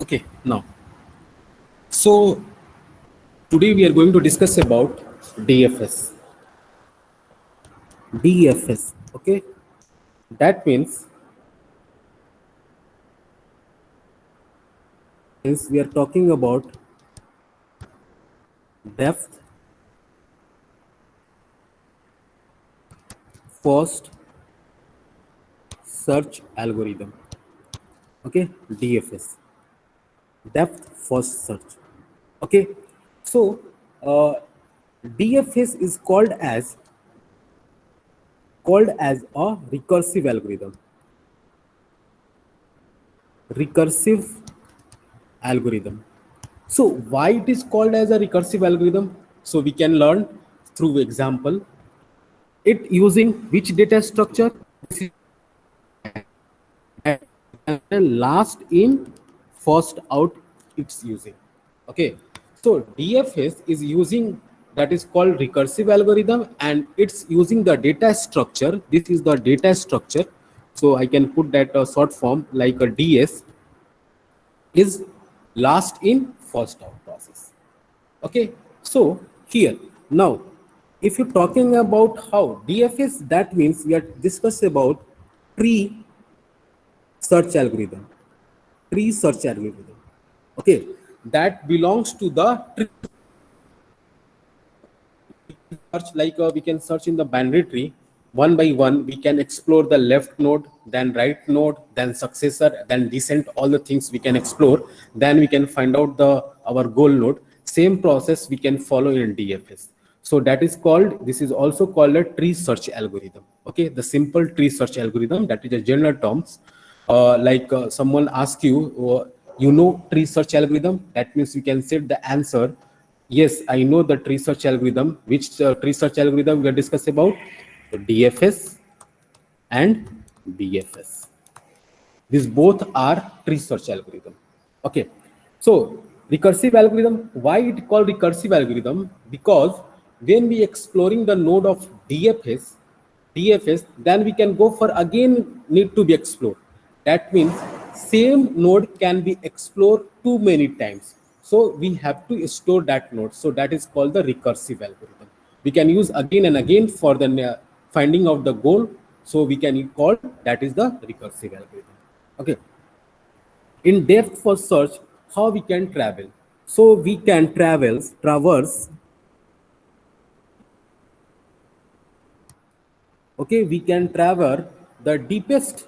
Okay, now, so today we are going to discuss about DFS. DFS, okay? That means we are talking about depth first search algorithm, okay? DFS, depth first search, okay? So, uh, DFS is called as a recursive algorithm. So why it is called as a recursive algorithm? So we can learn through example. It using which data structure? This is last in, first out. It's using. Okay. So DFS is using that is called recursive algorithm, and it's using the data structure. This is the data structure. So I can put that a short form like a DS is last in first out process. Okay, so here now, if you're talking about how DFS, that means we are discussing about tree search algorithm. Tree search algorithm. Okay, that belongs to the tree search. Like we can search in the binary tree one by one. We can explore the left node, then right node, then successor, then descent. All the things we can explore. Then we can find out the our goal node. Same process we can follow in DFS. So that is called. This is also called a tree search algorithm. Okay, the simple tree search algorithm. That is a general terms. Someone asks you, tree search algorithm. That means you can set the answer. Yes, I know the tree search algorithm. Which tree search algorithm we are discussing about? So DFS and BFS. These both are tree search algorithm. Okay. So recursive algorithm, why it called recursive algorithm? Because when we exploring the node of DFS, then we can go for again need to be explored. That means same node can be explored too many times. So we have to store that node. So that is called the recursive algorithm. We can use again and again for the finding of the goal. So we can call that is the recursive algorithm. Okay. In depth first search, how we can travel? So we can traverse. Okay, we can traverse the deepest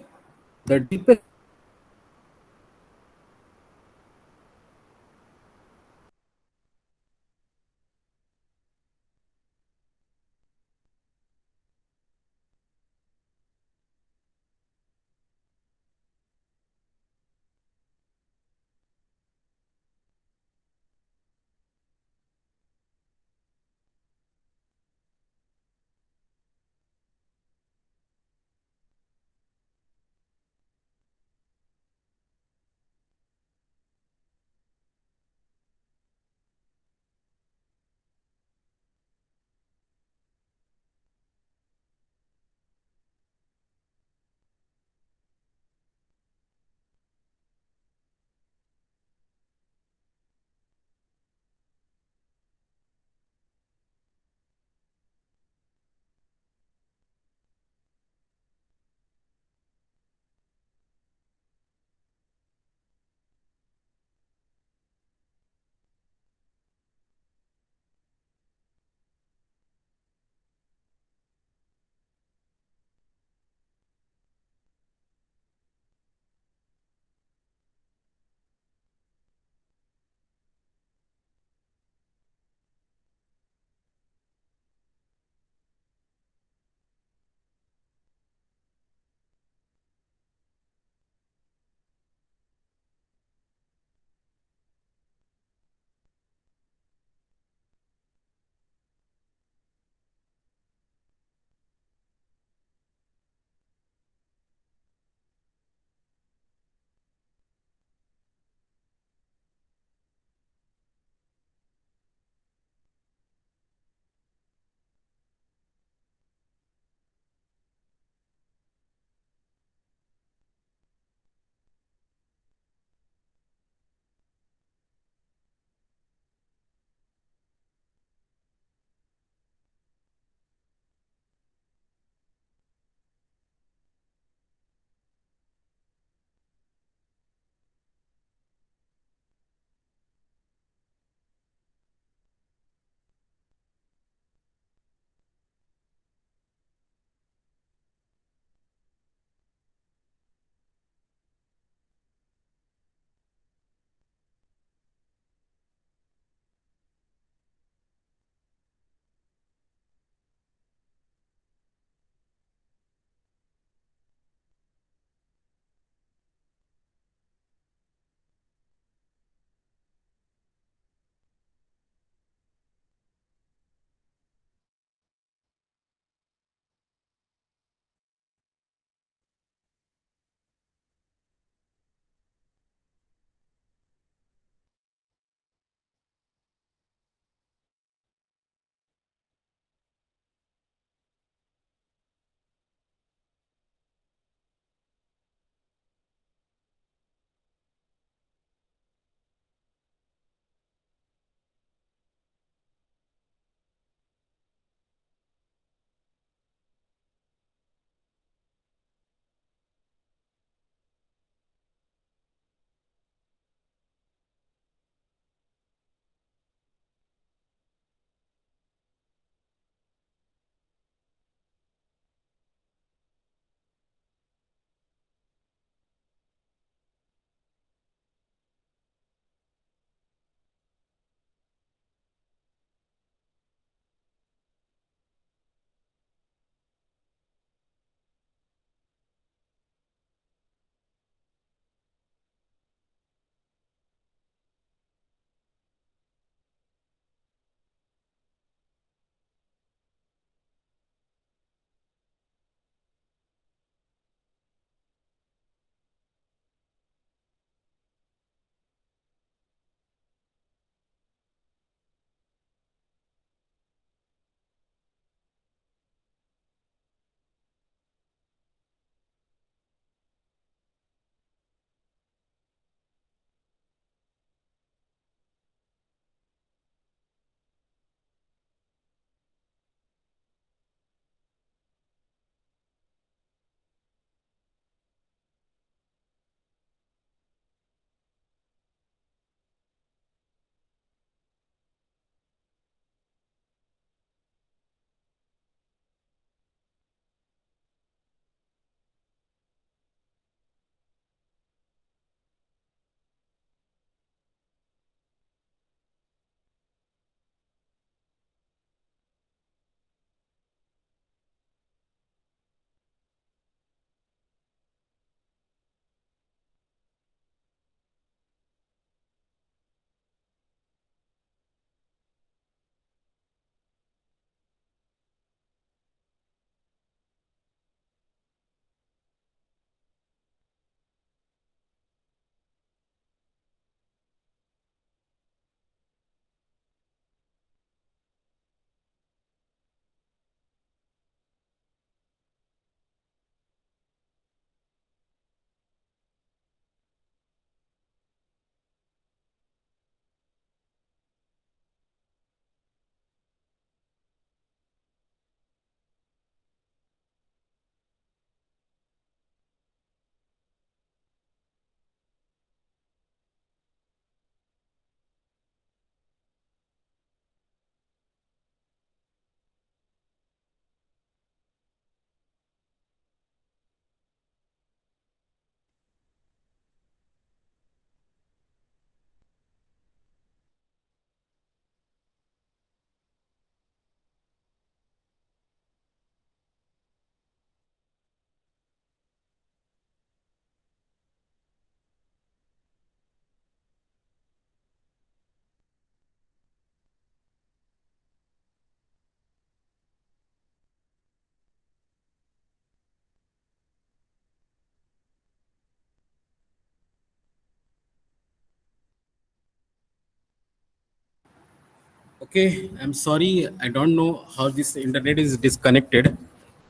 Okay, I'm sorry. I don't know how this internet is disconnected.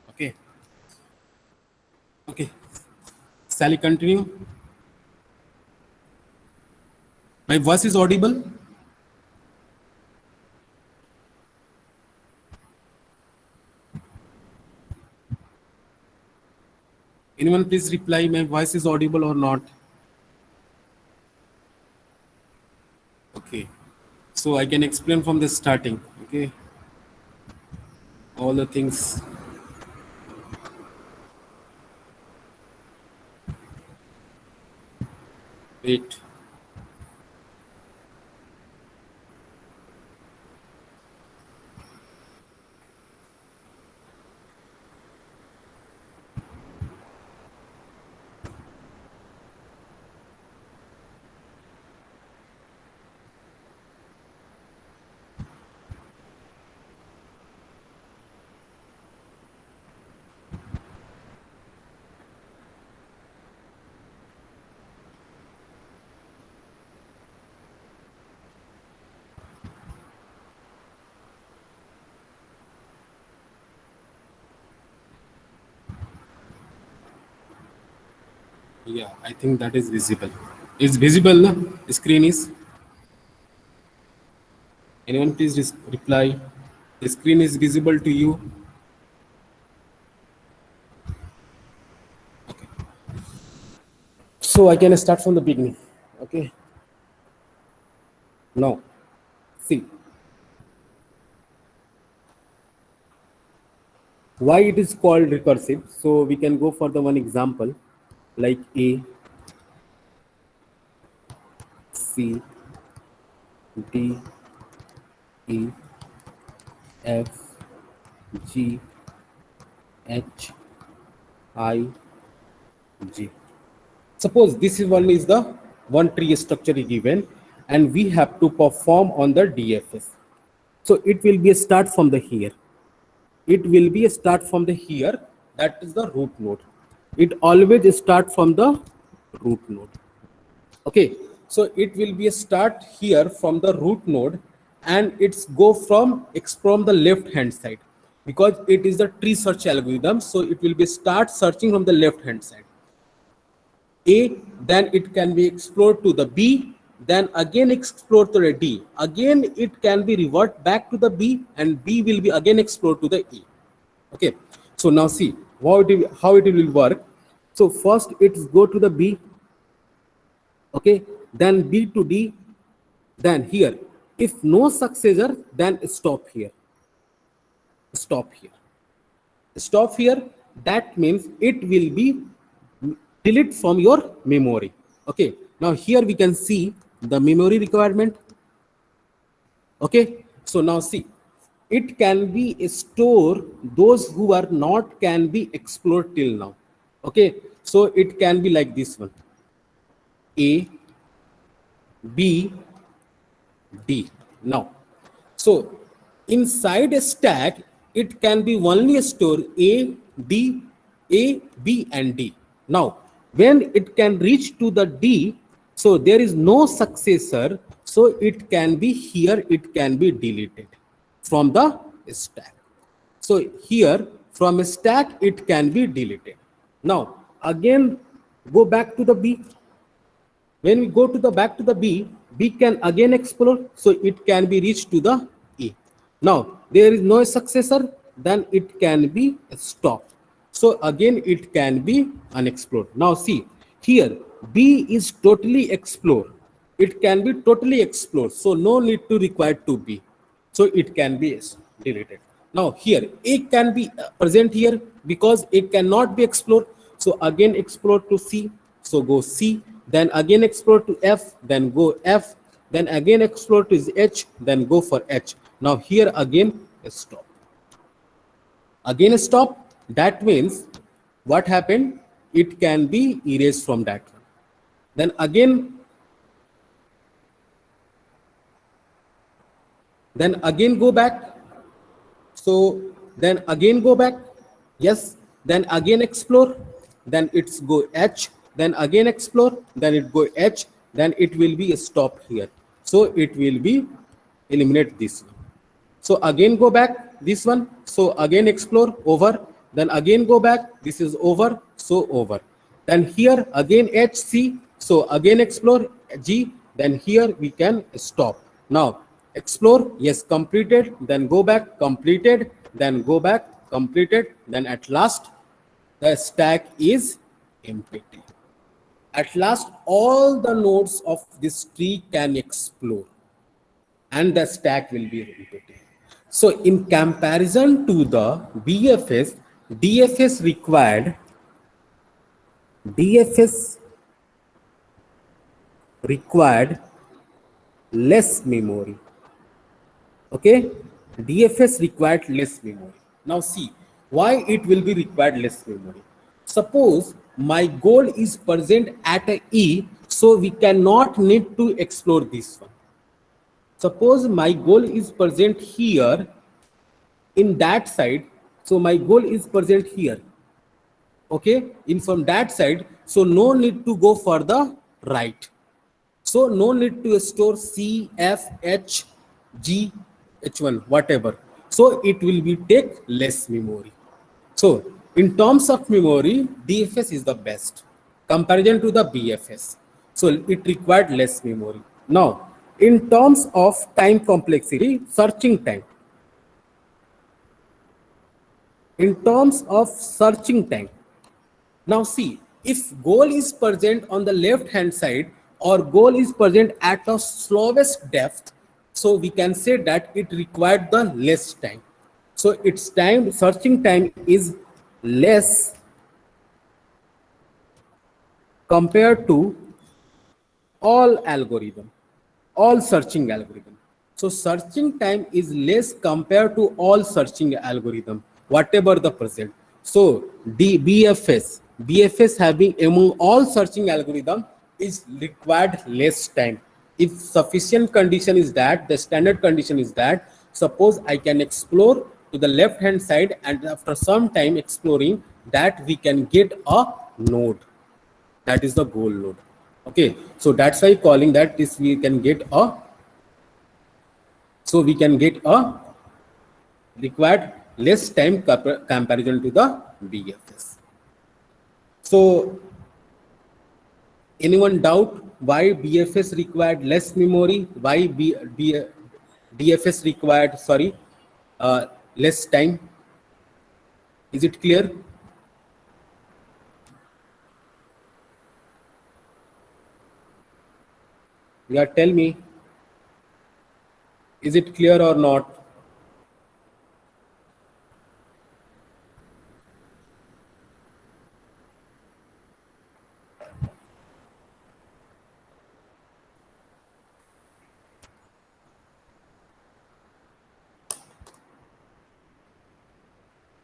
Okay. Okay. Shall I continue? My voice is audible? Anyone please reply my voice is audible or not? Okay. So I can explain from the starting. Okay. All the things. Wait. Yeah, I think that is visible. Is visible? Na? Screen is. Anyone please reply. The screen is visible to you. So I can start from the beginning. Okay. Now, see why it is called recursive. So we can go for the one example like A, C, D, E, F, G, H, I, J. Suppose this is the one tree structure is given and we have to perform on the DFS. So it will be a start from the here. It will be a start from the here. That is the root node. It always start from the root node. Okay. So it will be a start here from the root node and it's go from the left hand side because it is the tree search algorithm. So it will be start searching from the left hand side. A, then it can be explored to the B, then again explore to the D. Again, it can be revert back to the B and B will be again explored to the A. Okay. So now see how it will work. So first it's go to the B. Okay. Then B to D. Then here. If no successor, then stop here. Stop here. Stop here. That means it will be delete from your memory. Okay. Now here we can see the memory requirement. Okay. So now see, it can be store those who are not can be explored till now. Okay. So it can be like this one. A, B, D. Now, so inside a stack, it can be only store A, D, A, B, and D. Now, when it can reach to the D, so there is no successor, so it can be here, it can be deleted from the stack. So here from a stack, it can be deleted. Now, again, go back to the B. When we go to the back to the B, B can again explore, so it can be reached to the E. Now there is no successor, then it can be stopped. So again it can be unexplored. Now see here, B is totally explored. It can be totally explored, so no need to require to be. So it can be deleted. Now here A can be present here because it cannot be explored. So again explore to C. So go C, then again explore to F, then go F, then again explore to H, then go for H. Now here again stop. Again stop. That means what happened? It can be erased from that one. Then again go back. So then again go back. Yes. Then again explore. Then it's go H. Then again explore. Then it go H. Then it will be a stop here. So it will be eliminate this one. So again go back this one, so again explore over, then again go back, this is over, so over. Then here again HC, so again explore G, then here we can stop. Now explore, yes, completed, then go back, completed, then go back, completed, then at last the stack is empty. At last all the nodes of this tree can explore and the stack will be empty. So in comparison to the BFS, DFS required less memory. Okay, DFS required less memory. Now see why it will be required less memory. Suppose my goal is present at a E, so we cannot need to explore this one. Suppose my goal is present here in that side, so my goal is present here, okay, in from that side, so no need to go for the right, so no need to store C, F, H, G, H1, whatever, so it will be take less memory. So in terms of memory, DFS is the best comparison to the BFS, so it required less memory. Now in terms of time complexity, searching time, in terms of searching time, now see, if goal is present on the left hand side or goal is present at the slowest depth, so we can say that it required the less time. So its time, searching time is less compared to all algorithm, all searching algorithm. So searching time is less compared to all searching algorithm, whatever the present. So BFS having among all searching algorithm is required less time. If sufficient condition is that, the standard condition is that, suppose I can explore to the left hand side and after some time exploring that we can get a node. That is the goal node. Okay, so that's why calling that this we can get a, so we can get a required less time comparison to the BFS. So anyone doubt why BFS required less memory, why DFS required, sorry, less time? Is it clear? Yeah, tell me, is it clear or not?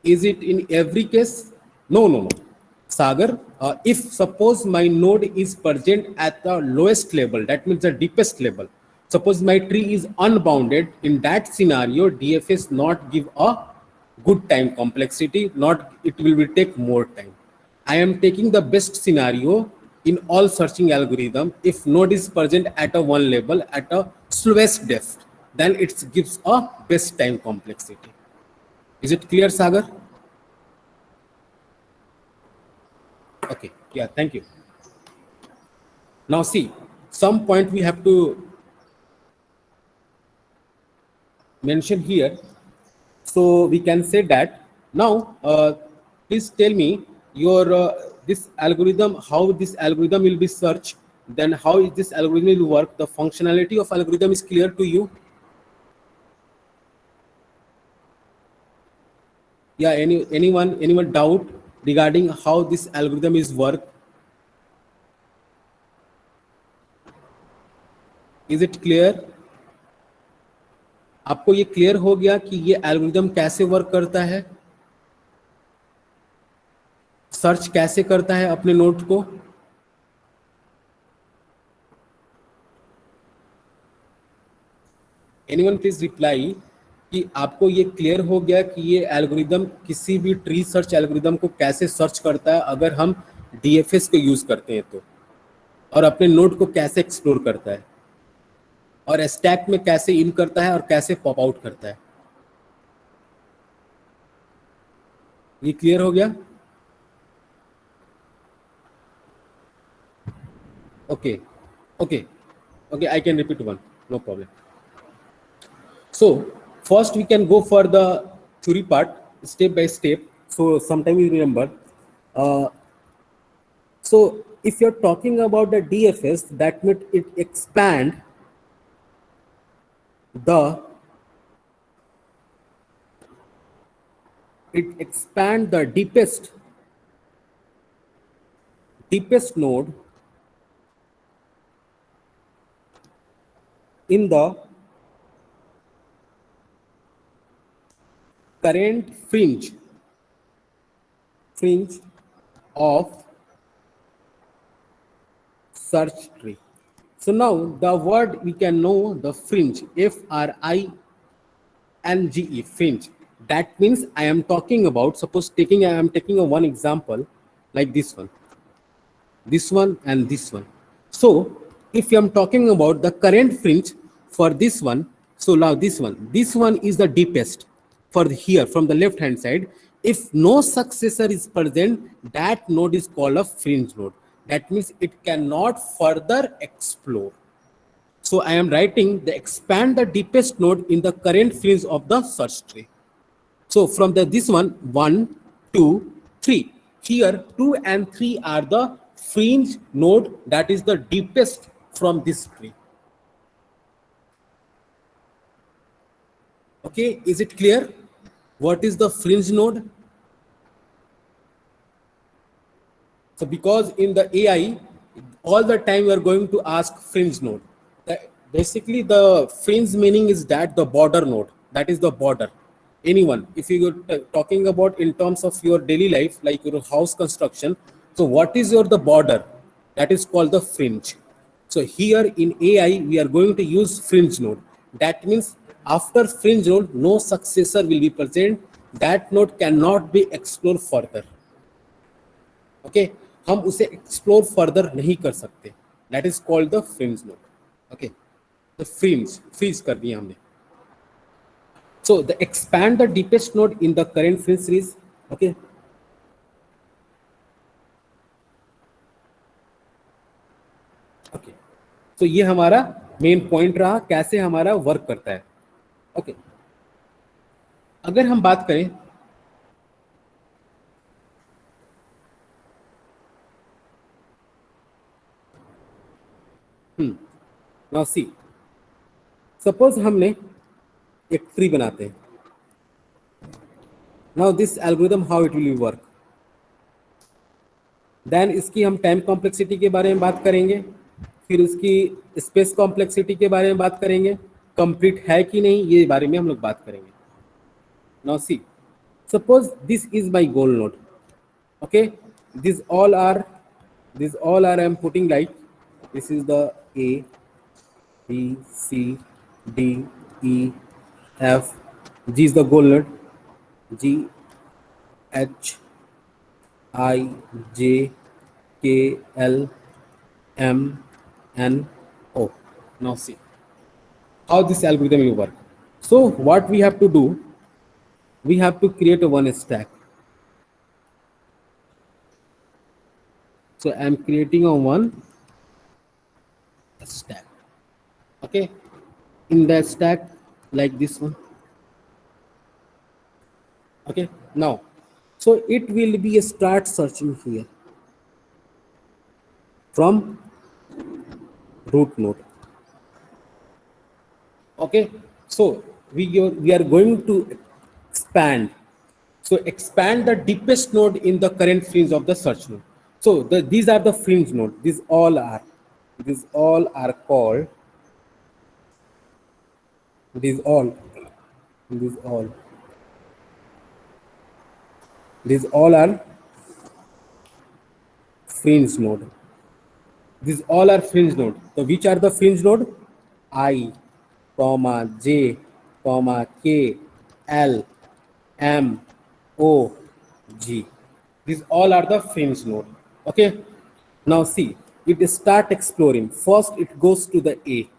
Is it in every case? No, no, no. Sagar, if suppose my node is present at the lowest level, that means the deepest level. Suppose my tree is unbounded. In that scenario, DFS not give a good time complexity, not it will be take more time. I am taking the best scenario in all searching algorithm. If node is present at a one level at a slowest depth, then it gives a best time complexity. Is it clear, Sagar? Okay, yeah, thank you. Now see, some point we have to mention here. So we can say that now, please tell me your this algorithm, how this algorithm will be searched, then how is this algorithm will work, the functionality of algorithm is clear to you? Yeah, anyone doubt regarding how this algorithm is work? Is it clear? आपको ये clear हो गया कि ये algorithm कैसे work करता है, search कैसे करता है अपने नोट को? एनीवन प्लीज रिप्लाई कि आपको ये क्लियर हो गया कि ये एल्गोरिदम किसी भी ट्री सर्च एल्गोरिदम को कैसे सर्च करता है अगर हम डीएफएस को यूज करते हैं तो, और अपने नोड को कैसे एक्सप्लोर करता है और स्टैक में कैसे इन करता है और कैसे पॉप आउट करता है. ये क्लियर हो गया? Okay okay okay, I can repeat one, no problem. So first we can go for the theory part step by step. So sometime you remember. Uh, so if you're talking about the DFS, that means it the expand the deepest node in the current fringe of search tree. So now the word we can know the fringe, FRINGE, fringe. That means I am talking about, suppose I am taking a one example like this one and this one. So if I'm talking about the current fringe for this one, so now this one is the deepest for here from the left hand side. If no successor is present, that node is called a fringe node. That means it cannot further explore. So I am writing the expand the deepest node in the current fringe of the search tree. So from this one, 2, 3. Here 2 and 3 are the fringe node, that is the deepest from this tree. Okay, is it clear? What is the fringe node? So because in the AI, all the time we are going to ask fringe node. Basically, the fringe meaning is that the border node, that is the border. Anyone, if you are talking about in terms of your daily life, like your house construction, so what is your the border? That is called the fringe. So here in AI, we are going to use fringe node. That means after fringe node, no successor will be present. That node cannot be explored further. Okay, हम उसे explore further नहीं कर सकते. That is called the fringe node. Okay, the freeze कर दिया हमने. So the expand the deepest node in the current fringe series. Okay, okay, तो ये हमारा मेन पॉइंट रहा कैसे हमारा वर्क करता है. ओके, अगर हम बात करें नाउ सी, सपोज हमने एक ट्री बनाते हैं. Now this algorithm how it will work. Then इसकी हम टाइम कॉम्प्लेक्सिटी के बारे में बात करेंगे, फिर उसकी स्पेस कॉम्प्लेक्सिटी के बारे में बात करेंगे, कंप्लीट है कि नहीं ये बारे में हम लोग बात करेंगे. Now see, suppose this is my goal node. Okay, this all are I am putting like this is the A, B, C, D, E, F, G is the goal node. G, H, I, J, K, L, M, N, O. Now see how this algorithm will work. So what we have to do, we have to create a one stack. So I am creating a one stack. Okay, in the stack like this one. Okay, now so it will be a start searching here from root node. Okay, so we are going to expand. So expand the deepest node in the current fringe of the search node. So these are the fringe node. These all are called these all are fringe node. These all are fringe node. So which are the fringe node? I, comma, J, comma, K, L, M, O, G. These all are the fringe node. Okay. Now see, it start exploring. First it goes to the A.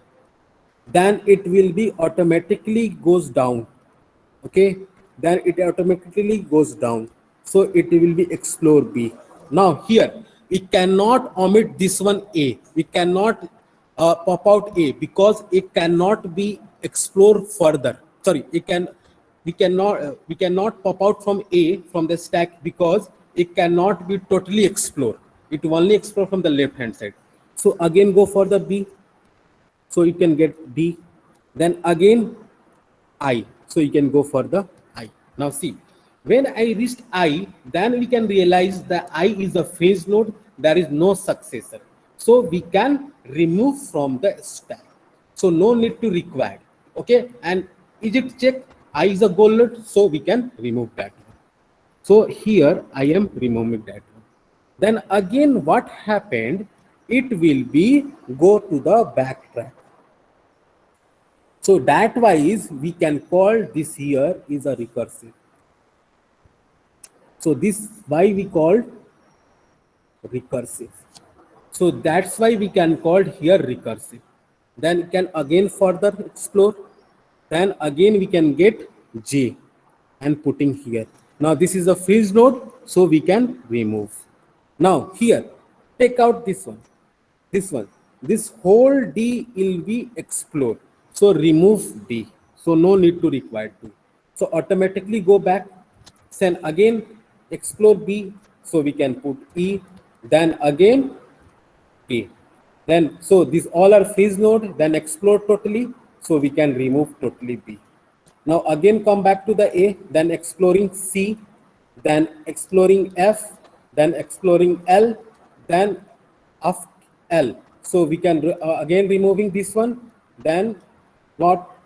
Then it will be automatically goes down. Okay. Then it automatically goes down. So it will be explore B. Now here we cannot omit this one A. We cannot pop out A because it cannot be explored further. Sorry, we cannot pop out from A from the stack because it cannot be totally explored. It will only explore from the left hand side. So again go for the B. So you can get D. Then again I. So you can go for the I. Now see, when I reached I, then we can realize that I is a phase node. There is no successor. So we can remove from the stack. So no need to require. Okay. And is it check? I is a goal node. So we can remove that. So here I am removing that one. Then again what happened? It will be go to the backtrack. So that wise we can call this here is a recursive. So this why we called recursive. So that's why we can call here recursive. Then can again further explore. Then again we can get J and putting here. Now this is a freeze node, so we can remove. Now here, take out this one. This whole D will be explored. So remove D. So no need to require D. So automatically go back. Then again explore B. So we can put E. Then again A. Then so these all are freeze node. Then explore totally. So we can remove totally B. Now again come back to the A. Then exploring C. Then exploring F. Then exploring L. Then of L. So we can again removing this one, then not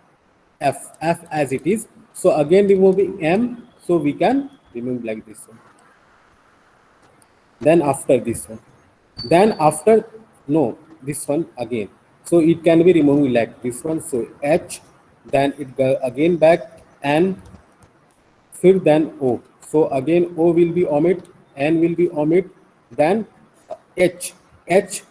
F as it is. So again removing M, so we can remove like this one. Then after this one, then after no this one again. So it can be removed like this one. So H, then it go again back and then O. So again O will be omit, N will be omit, then H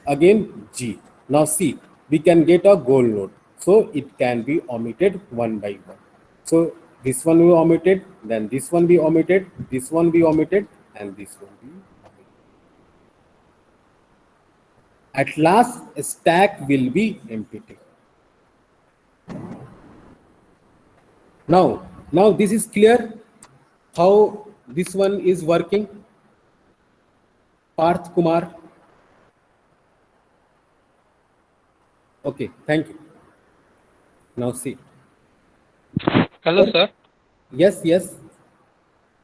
again G. Now see, we can get a goal node. So it can be omitted one by one. So this one we omitted, then this one be omitted, this one be omitted, and this one be omitted. At last, a stack will be empty. Now this is clear how this one is working. Parth Kumar. Okay, thank you. Now see. Hello, sir. Yes.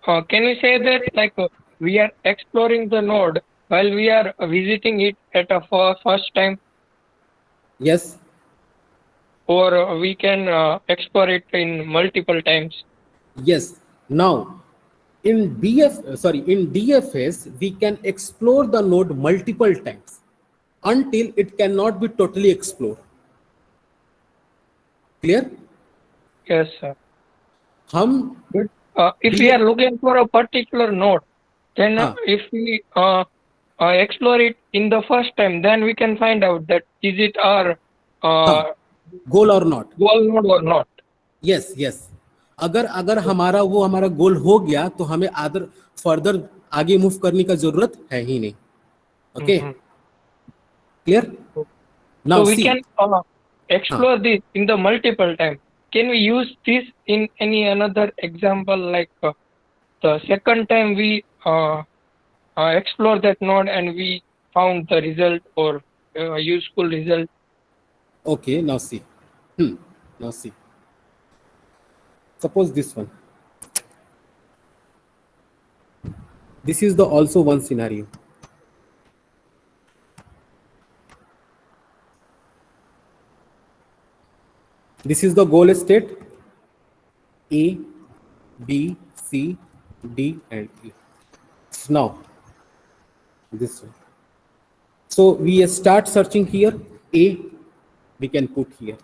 Can you say that we are exploring the node while we are visiting it at a first time? Yes. Or we can explore it in multiple times? Yes. Now, in DFS, we can explore the node multiple times until it cannot be totally explored. Clear? Yes, sir. But if we are looking for a particular node, then if we explore it in the first time, then we can find out that is it our goal or not. Goal node or not. Yes. अगर हमारा गोल हो गया तो हमें further आगे move करने का जरूरत है ही नहीं. Okay. Clear? Now so we can explore this in the multiple time. Can we use this in any another example, like the second time we explore that node and we found the result or useful result? Okay, now see. Now see. Suppose this one. This is the also one scenario. This is the goal state. A, B, C, D, and E. Now, this one. So we start searching here. A, we can put here.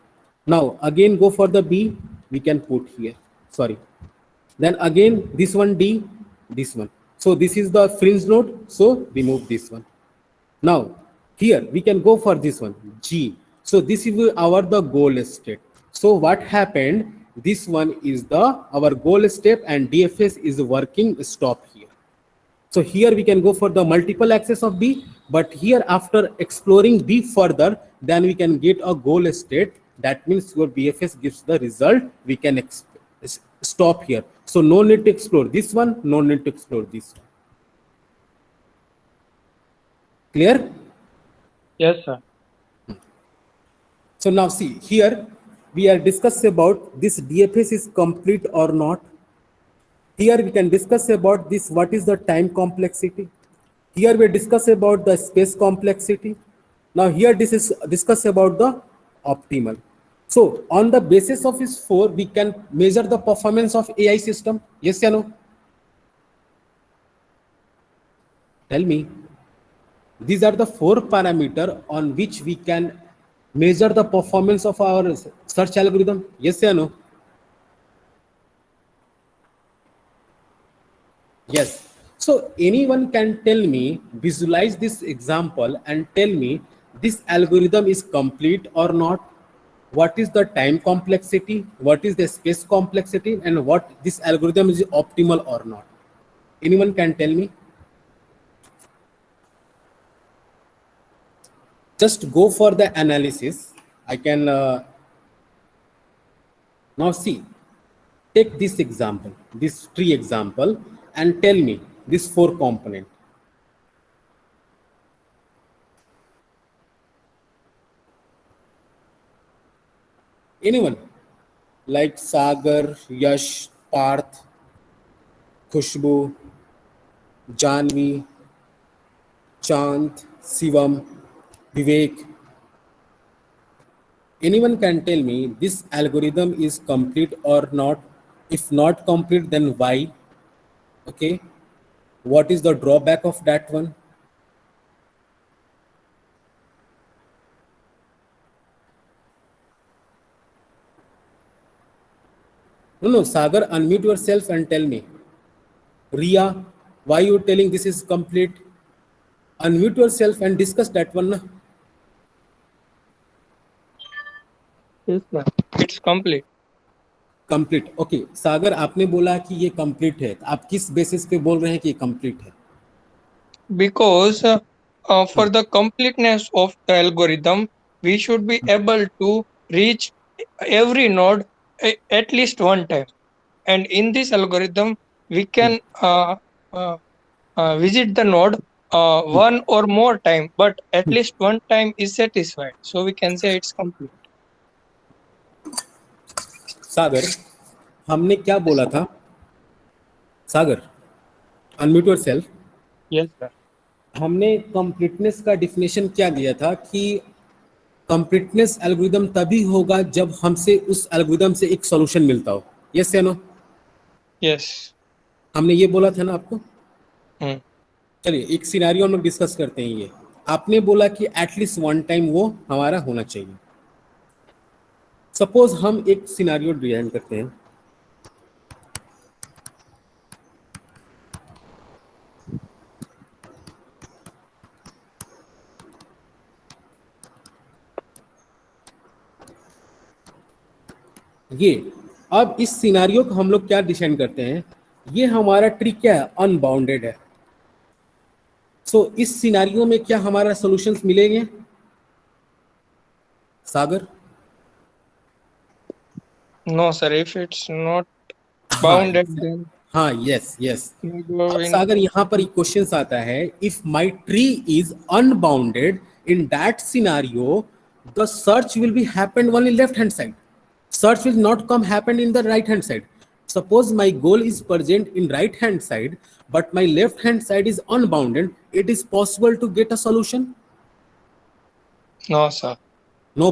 Now again go for the B, we can put here. Sorry. Then again this one D, this one. So this is the fringe node. So remove this one. Now here we can go for this one G. So this is the goal state. So what happened? This one is our goal step and DFS is working stop here. So here we can go for the multiple access of B, but here after exploring B further, then we can get a goal state. That means your BFS gives the result. We can stop here. So no need to explore this one, no need to explore this one. Clear? Yes, sir. So now see here, we are discussing about this DFS is complete or not. Here we can discuss about this, what is the time complexity. Here we discuss about the space complexity. Now here this is discuss about the optimal. So on the basis of this 4, we can measure the performance of AI system. Yes or no? Tell me. These are the 4 parameters on which we can measure the performance of our search algorithm. Yes or no? Yes. So anyone can tell me, visualize this example and tell me this algorithm is complete or not. What is the time complexity? What is the space complexity? And what this algorithm is optimal or not? Anyone can tell me? Just go for the analysis. I can now see. Take this example, this tree example, and tell me this 4 component. Anyone? Like Sagar, Yash, Parth, Khushbu, Janvi, Chant, Shivam, Vivek. Anyone can tell me this algorithm is complete or not? If not complete, then why? Okay. What is the drawback of that one? No, Sagar, unmute yourself and tell me. Ria, why you telling this is complete? Unmute yourself and discuss that one. Na? Yes, sir. It's complete. Complete okay Sagar आपने बोला कि ये complete है आप किस basis पे बोल रहे हैं कि ये कंप्लीट है Because for the completeness of the algorithm, we should be able to reach every node at least one time. And in this algorithm, we can visit the node one or more time, but at least one time is satisfied. So we can say it's complete. सागर हमने क्या बोला था सागर unmute yourself Yes, sir. हमने completeness का definition क्या दिया था कि कंप्लीटनेस एल्गोरिदम तभी होगा जब हमसे उस एल्गोरिदम से एक सॉल्यूशन मिलता हो यस या नो Yes. हमने ये बोला था ना आपको Hmm. चलिए एक सिनेरियो हम लोग डिस्कस करते हैं ये आपने बोला कि एटलीस्ट वन टाइम वो हमारा होना चाहिए सपोज हम एक सिनेरियो डिजाइन करते हैं ये अब इस सिनेरियो को हम लोग क्या डिजाइन करते हैं ये हमारा ट्री क्या है अनबाउंडेड है सो इस सिनेरियो में क्या हमारा सॉल्यूशंस मिलेंगे सागर No, sir. If it's not bounded, then हाँ यस यस we go अब in. सागर यहाँ पर क्वेश्चन आता है if my tree is unbounded in that scenario the search will be happen only left hand side search will not come happen in the right hand side suppose my goal is present in right hand side but my left hand side is unbounded it is possible to get a solution No, sir. no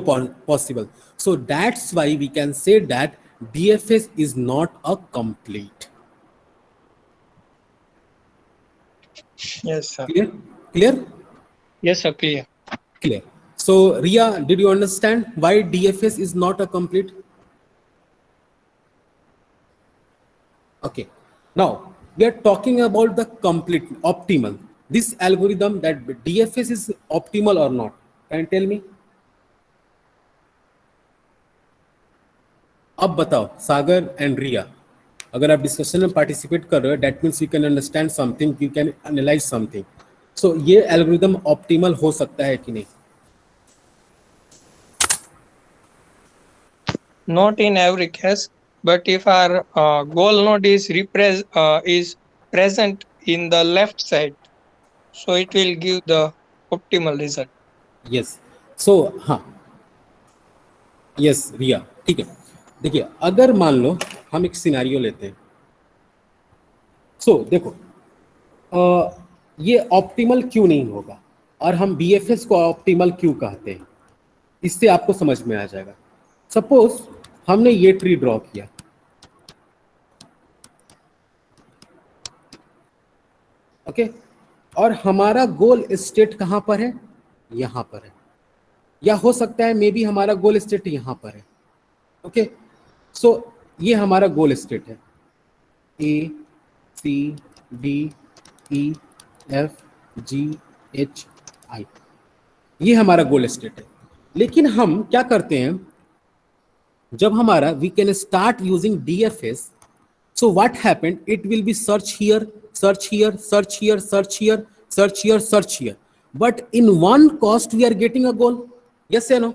possible so that's why we can say that DFS is not a complete Yes, sir. clear Yes, sir. Clear. clear so Ria did you understand why DFS is not a complete okay now we are talking about the complete optimal this algorithm that DFS is optimal or not can you tell me अब बताओ सागर and रिया अगर आप discussion में participate कर रहे हो, that means you can understand something, you can analyse something. So ये algorithm optimal हो सकता है कि नहीं? Not in every case, but if our goal node is present in the left side, so it will give the optimal result. Yes. So हाँ, yes रिया, ठीक है. देखिए, अगर मान लो हम एक सिनेरियो लेते हैं. सो देखो, ये ऑप्टिमल क्यों नहीं होगा और हम बीएफएस को ऑप्टिमल क्यों कहते हैं, इससे आपको समझ में आ जाएगा. सपोज हमने ये ट्री ड्रॉ किया, ओके, और हमारा गोल स्टेट कहां पर है? यहां पर है. या हो सकता है मे बी हमारा गोल स्टेट यहां पर है. ओके, सो ये हमारा गोल स्टेट है. A C D E F G H I, ये हमारा गोल स्टेट है. लेकिन हम क्या करते हैं, जब हमारा we can start using DFS, so what happened, it will be search here, search here, search here, search here, search here, search here, but in one cost we are getting a goal. Yes or no?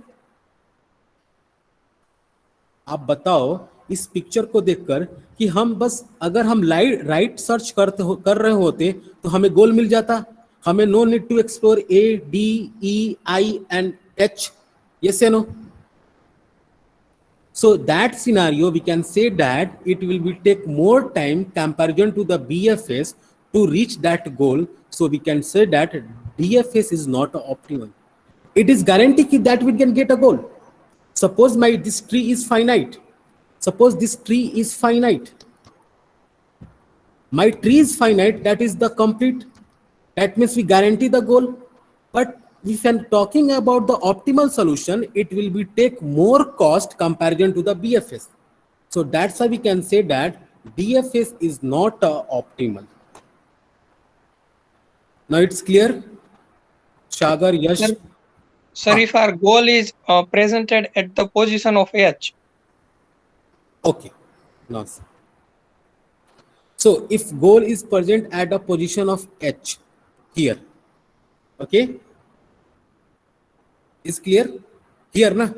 आप बताओ इस picture को देखकर कि हम बस अगर हम राइट सर्च कर रहे होते तो हमें गोल मिल जाता. हमें no need to explore A D E I and H. Yes या no? So that scenario, we can say that it will be take more time comparison to the BFS to reach that goal. So we can say that DFS is not optimal. It is guaranteed that we can get a goal. Suppose this tree is finite. Suppose this tree is finite. My tree is finite. That is the complete. That means we guarantee the goal. But if I'm talking about the optimal solution, it will be take more cost comparison to the BFS. So that's why we can say that DFS is not optimal. Now it's clear? Shagar, Yash? Sir, if our goal is presented at the position of H. Okay. Now, sir. So if goal is present at a position of H here, okay? Is clear? Here, na?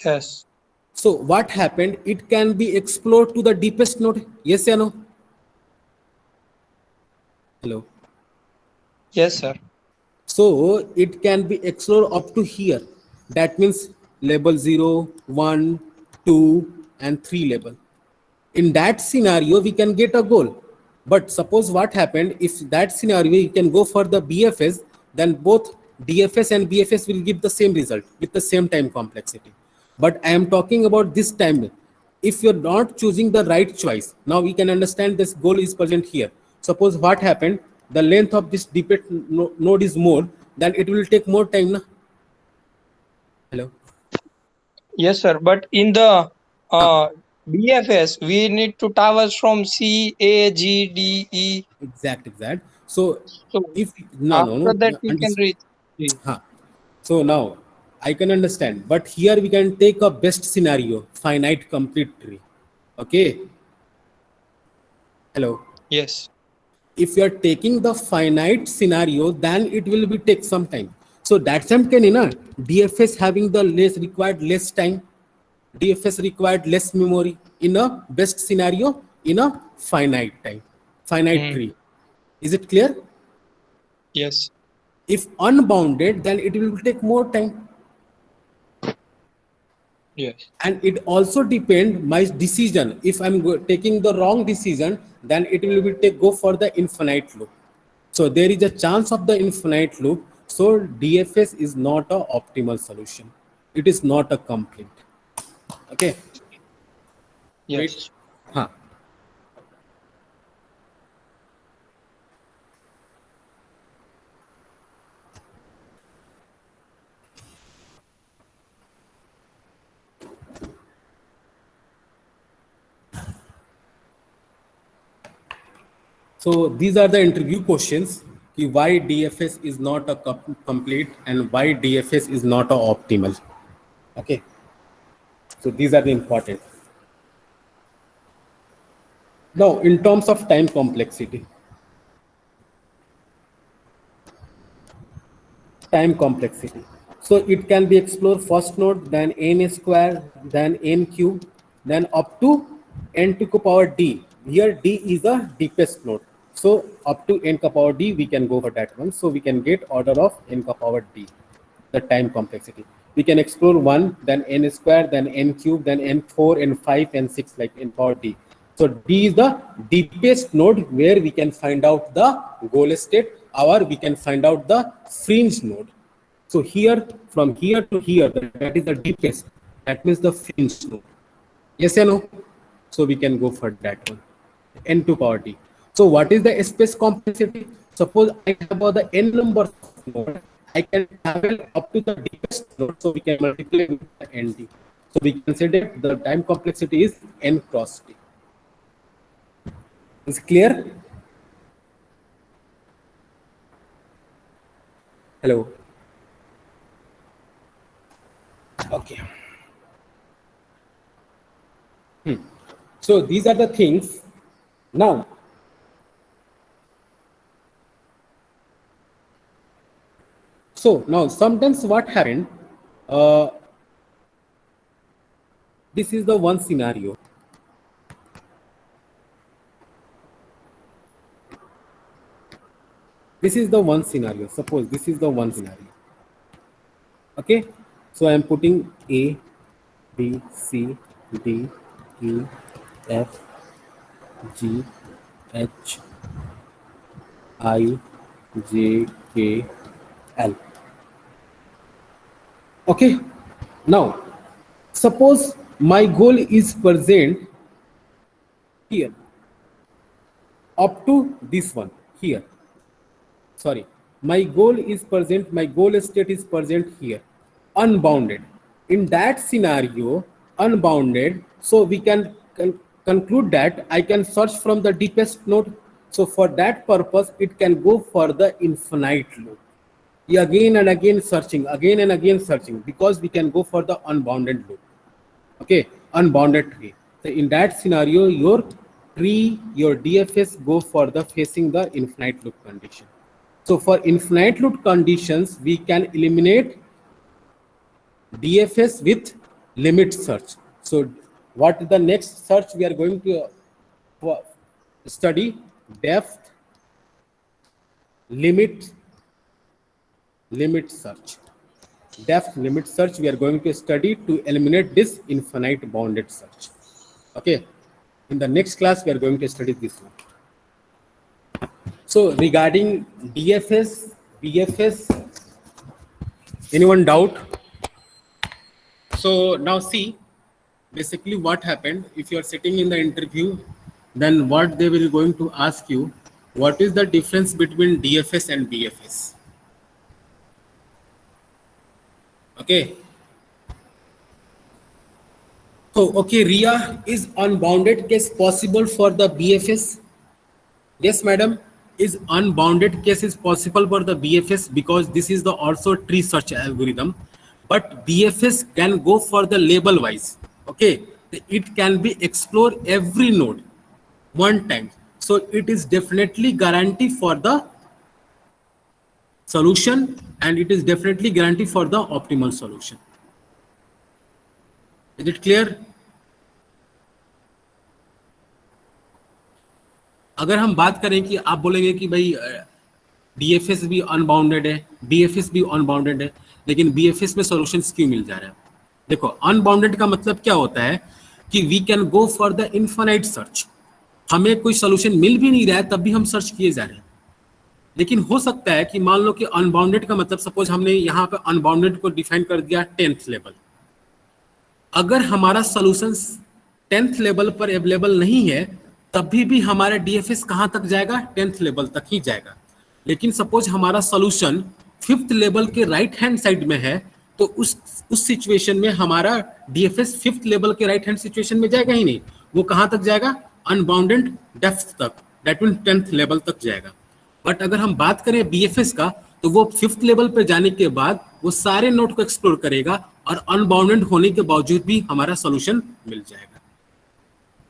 Yes. So what happened? It can be explored to the deepest node. Yes or no? Hello. Yes, sir. So it can be explored up to here. That means level 0, 1, 2, and 3 level. In that scenario, we can get a goal. But suppose what happened, if that scenario you can go for the BFS, then both DFS and BFS will give the same result with the same time complexity. But I am talking about this time. If you're not choosing the right choice, now we can understand this goal is present here. Suppose what happened, the length of this deepest node is more, then it will take more time. Na? Hello. Yes, sir. But in the BFS, we need to traverse from C, A, G, D, E. Exact. So if after that we can reach G. So now I can understand, but here we can take a best scenario, finite complete tree. Okay. Hello. Yes. If you are taking the finite scenario, then it will be take some time. So that time can DFS having the required less time, DFS required less memory in a best scenario in a finite time, finite tree. Is it clear? Yes. If unbounded, then it will take more time. Yes. And it also depend my decision. If I'm taking the wrong decision, then it will be go for the infinite loop. So there is a chance of the infinite loop. So DFS is not a optimal solution. It is not a complete. Okay. Yes. Right? So these are the interview questions. Why DFS is not a complete and why DFS is not a optimal. Okay. So these are the important. Now, in terms of time complexity, so it can be explored first node, then n square, then n cube, then up to n to the power d. Here d is the deepest node, so up to n to the power d we can go for that one. So we can get order of n to the power d, the time complexity. We can explore 1, then n square, then n cube, then n4, n5, n6, like n power d. So d is the deepest node where we can find out the goal state, or we can find out the fringe node. So here, from here to here, that is the deepest. That means the fringe node. Yes or no? So we can go for that one. N to power d. So what is the space complexity? Suppose I have about the n number of node, I can travel up to the deepest node, so we can multiply with the nd. So we can say that the time complexity is n cross d. Is clear? Hello. Okay. So these are the things. Now, sometimes what happened, this is the one scenario. This is the one scenario. Suppose this is the one scenario. Okay. So I am putting A, B, C, D, E, F, G, H, I, J, K, L. Okay. Now, suppose my goal is present here up to this one here. Sorry, my goal is present, my goal state is present here, unbounded. In that scenario, unbounded, so we can conclude that I can search from the deepest node. So for that purpose, it can go for the infinite loop. Again and again searching, again and again searching, because we can go for the unbounded loop. Okay, unbounded tree. So in that scenario, your tree, your DFS go for the facing the infinite loop condition. So for infinite loop conditions, we can eliminate DFS with limit search. So what is the next search we are going to study? Depth limit search. Depth limit search we are going to study to eliminate this infinite bounded search. Okay. In the next class, we are going to study this one. So regarding DFS, BFS, anyone doubt? So now see, basically what happened, if you are sitting in the interview, then what they will going to ask you, what is the difference between DFS and BFS? Okay. So, okay, Ria, is unbounded case possible for the BFS? Yes, madam. Is unbounded case is possible for the BFS, because this is the also tree search algorithm, but BFS can go for the label wise. Okay, it can be explore every node one time, so it is definitely guarantee for the solution, and it is definitely guarantee for the optimal solution. Is it clear? अगर हम बात करें कि आप बोलेंगे कि भाई DFS भी अनबाउंडेड है, बीएफएस भी अनबाउंडेड है, लेकिन बीएफएस में सॉल्यूशंस क्यों मिल जा रहा है? देखो, अनबाउंडेड का मतलब क्या होता है कि we can go for the infinite search. हमें कोई सॉल्यूशन मिल भी नहीं रहा है, तब भी हम सर्च किए जा रहे हैं. लेकिन हो सकता है कि मान लो कि अनबाउंडेड का मतलब, सपोज हमने यहाँ पे अनबाउंडेड को डिफाइन कर दिया 10th लेवल. अगर हमारा सॉल्यूशन 10th लेवल पर अवेलेबल नहीं है, तभी भी हमारा डीएफएस कहां तक जाएगा? 10th लेवल तक ही जाएगा. लेकिन सपोज हमारा सॉल्यूशन 5th लेवल के राइट हैंड साइड में है, तो उस सिचुएशन में हमारा डीएफएस 5th लेवल के राइट हैंड सिचुएशन में जाएगा ही नहीं. वो कहां तक जाएगा? अनबाउंडेड डेप्थ तक, दैट मीन 10th लेवल तक जाएगा. बट अगर हम बात करें बीएफएस का, तो वो 5th लेवल पर जाने के बाद वो सारे नोड को एक्सप्लोर करेगा, और अनबाउंडेड होने के बावजूद भी हमारा सॉल्यूशन मिल जाएगा.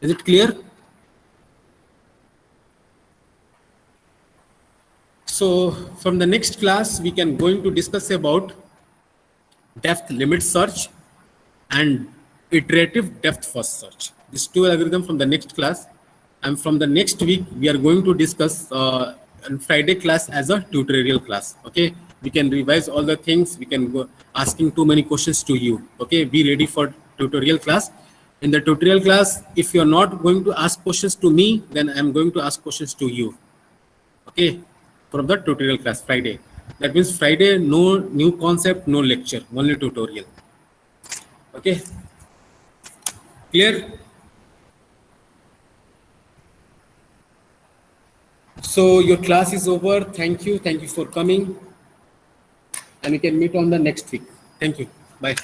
Is it clear? So from the next class, we can going to discuss about depth limit search and iterative depth first search. These two algorithms from the next class. And from the next week, we are going to discuss on Friday class as a tutorial class. Okay, we can revise all the things. We can go asking too many questions to you. Okay, be ready for tutorial class. In the tutorial class, if you are not going to ask questions to me, then I am going to ask questions to you. Okay, from the tutorial class Friday. That means Friday, no new concept, no lecture, only tutorial. Okay, clear? So your class is over. Thank you for coming, and we can meet on the next week. Thank you. Bye.